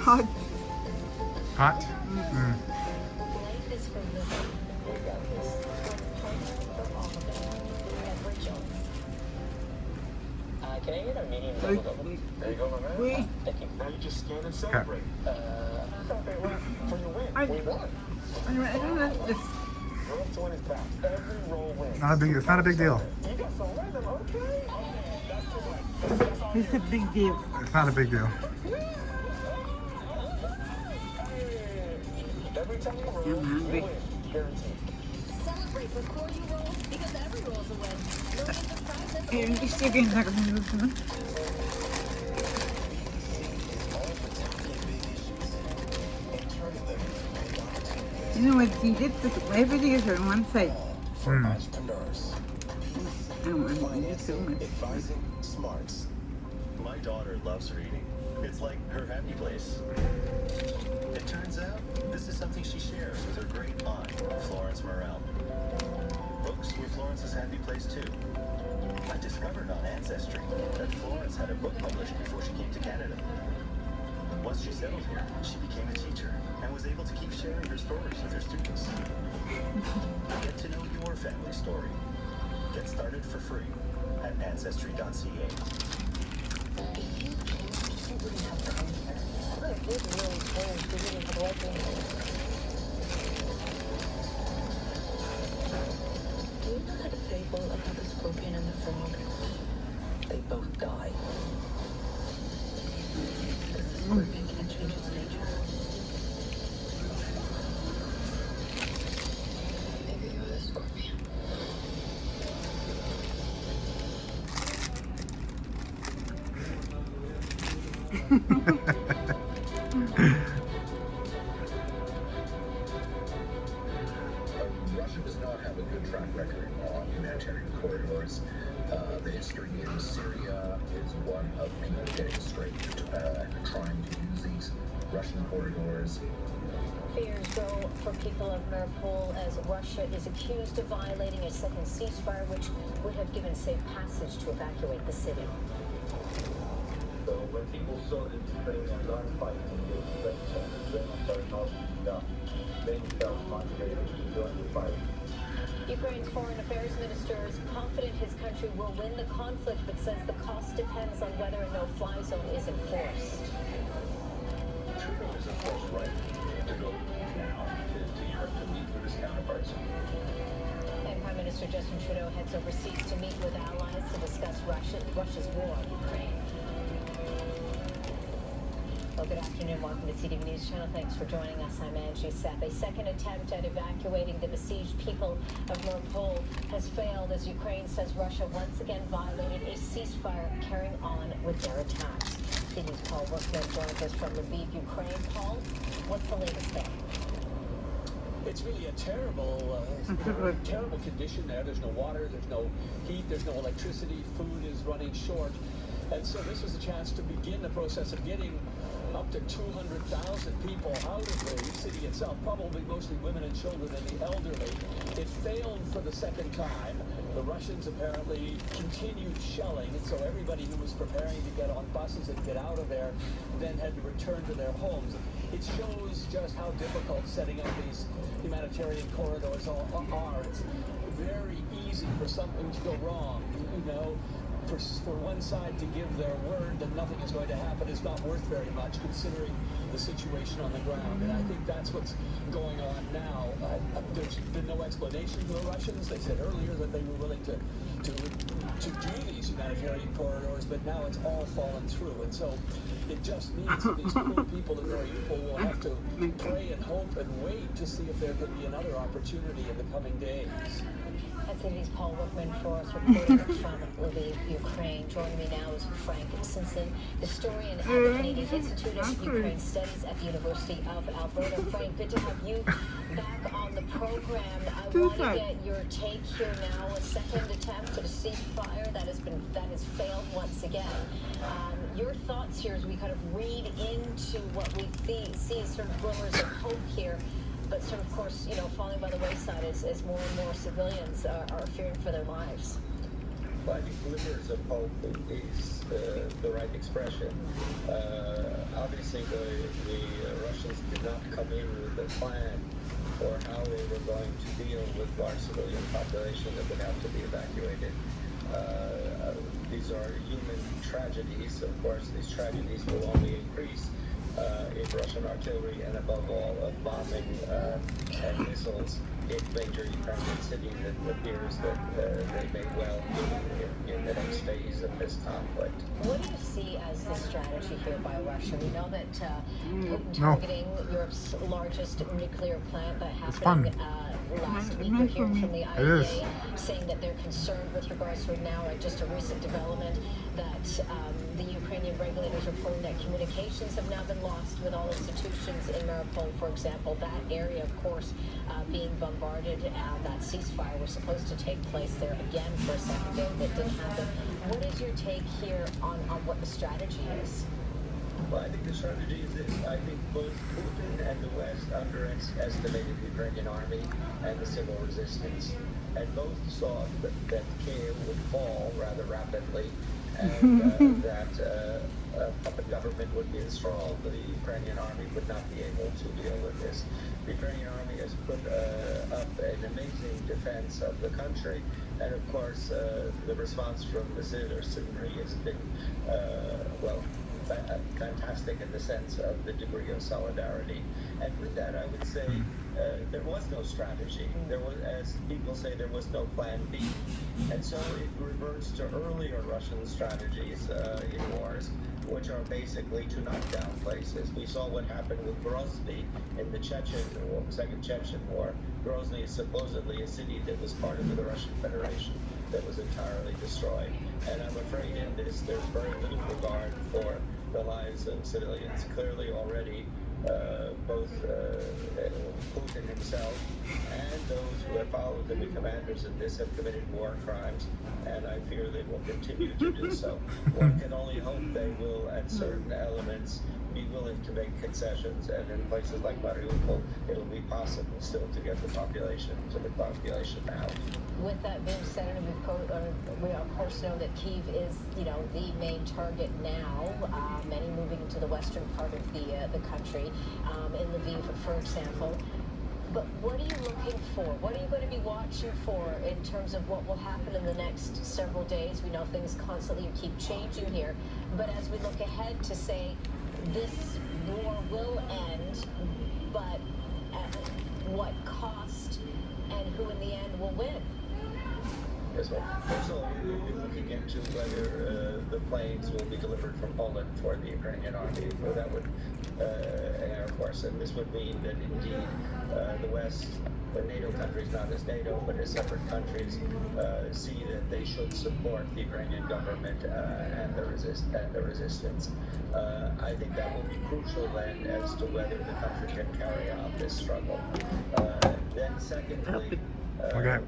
hot. Hot? Life is for living, regardless. What's part for all of it. Edward Jones. Can I get a medium Wait, double double? wait, There you go, my man. wait. Thank you. Now you just scan and celebrate. Celebrate what? For your win. I- We won. I don't know. It's Roll up to win is back. Every roll wins. Not a big. It's not a big deal. You got some rhythm, okay? That's too much. That's all it's a big deal. It's not a big deal. Every time you roll, I'm you hungry. win. Guaranteed. Celebrate before you roll, because every roll's a win. Millions of prizes. Eh, hindi siya kinakagulo naman. You know what he did? Everything is on one side. For entrepreneurs. I don't want to eat so much. Advising smarts. My daughter loves reading. It's like her happy place. It turns out this is something she shares with her great aunt, Florence Morel. Books were Florence's happy place too. I discovered on Ancestry that Florence had a book published before she came to Canada. Once she settled here, she became a teacher and was able to keep sharing her stories with her students. Get to know your family story. Get started for free at ancestry.ca. If you wouldn't have come here, I would really change the meaning of life. Do you know that fable about the scorpion and the frog? They both die. Because the scorpion can't change its nature. Maybe you're the scorpion. Russia does not have a good track record on humanitarian corridors. The history in Syria is one of people getting estranged and trying to use these Russian corridors. Fears grow for people of Mariupol as Russia is accused of violating a second ceasefire, which would have given safe passage to evacuate the city. So when people saw the Ukrainians aren't fighting, they started not speaking up. They felt motivated to join the fight. Ukraine's foreign affairs minister is confident his country will win the conflict, but says the cost depends on whether a no-fly zone is enforced. Trudeau is, of course, right to go now to Europe to meet with his counterparts. And Prime Minister Justin Trudeau heads overseas to meet with allies to discuss Russia's war on Ukraine. Well, good afternoon. Welcome to CTV News Channel. Thanks for joining us. I'm Angie Sepp. A second attempt at evacuating the besieged people of Mariupol has failed as Ukraine says Russia once again violated a ceasefire, carrying on with their attacks. CTV's Paul Workman joins us from Lviv, Ukraine. Paul, what's the latest there? It's really a terrible, terrible condition there. There's no water, there's no heat, there's no electricity, food is running short. And so this was a chance to begin the process of getting up to 200,000 people out of the city itself, probably mostly women and children and the elderly. It failed for the second time. The Russians apparently continued shelling, and so everybody who was preparing to get on buses and get out of there then had to return to their homes. It shows just how difficult setting up these humanitarian corridors are. It's very easy for something to go wrong, you know. For one side to give their word that nothing is going to happen is not worth very much, considering the situation on the ground. And I think that's what's going on now. There's been no explanation from the Russians. They said earlier that they were willing to do these humanitarian corridors, but now it's all fallen through. And so it just means that these poor people in Mariupol will have to pray and hope and wait to see if there can be another opportunity in the coming days. That's CTV's Paul Workman for us, reporting from Lviv, Ukraine. Joining me now is Frank Simpson, historian at the Canadian Institute of Ukraine Studies at the University of Alberta. Frank, good to have you back on the program. I want to get your take here now. A second attempt at a ceasefire that has failed once again. Your thoughts here as we kind of read into what we see as sort of glimmers of hope here. But sort of course, you know, falling by the wayside as more and more civilians are fearing for their lives. I think glimmers of hope is the right expression. Obviously, the Russians did not come in with a plan for how they were going to deal with large civilian population that would have to be evacuated. These are human tragedies. Of course, these tragedies will only increase if Russian artillery and above all bombing and missiles hit major Ukrainian cities. It appears that they may well be in the next phase of this conflict. What do you see as the strategy here by Russia? We know that Putin targeting Europe's largest nuclear plant that happened last week. We're hearing from the IAEA saying that they're concerned with regards to now just a recent development that the Ukrainian regulators reporting that communications have now been lost with all institutions in Mariupol, for example. That area, of course, being bombarded. That ceasefire was supposed to take place there again for a second day that didn't happen. What is your take here on what the strategy is? Well, I think the strategy is this. I think both Putin and the West underestimated the Ukrainian army and the civil resistance. And both saw that Kiev would fall rather rapidly and that a puppet government would be installed. The Ukrainian army would not be able to deal with this. The Ukrainian army has put up an amazing defense of the country. And of course, the response from the citizenry has been, fantastic in the sense of the degree of solidarity. And with that, I would say there was no strategy. There was, as people say, there was no plan B. And so it reverts to earlier Russian strategies in wars, which are basically to knock down places. We saw what happened with Grozny in the Second Chechen War. Grozny is supposedly a city that was part of the Russian Federation that was entirely destroyed. And I'm afraid in this, there's very little regard for the lives of civilians. Clearly already, both Putin himself and those who have followed the commanders in this have committed war crimes, and I fear they will continue to do so. One can only hope they will, at certain elements, be willing to make concessions, and in places like Mariupol, it'll be possible still to get the population out. With that being said, we of course know that Kyiv is, the main target now. Many moving into the western part of the country, in Lviv, for example. But what are you looking for? What are you going to be watching for in terms of what will happen in the next several days? We know things constantly keep changing here, but as we look ahead to say this war will end, but at what cost, and who in the end will win? Yes, well, first of all, we'll be looking into whether the planes will be delivered from Poland for the Ukrainian army. So that would, Air Force, and this would mean that indeed the West, the NATO countries, not as NATO, but as separate countries, see that they should support the Ukrainian government and the resistance. I think that will be crucial then as to whether the country can carry on this struggle. Then secondly, Okay.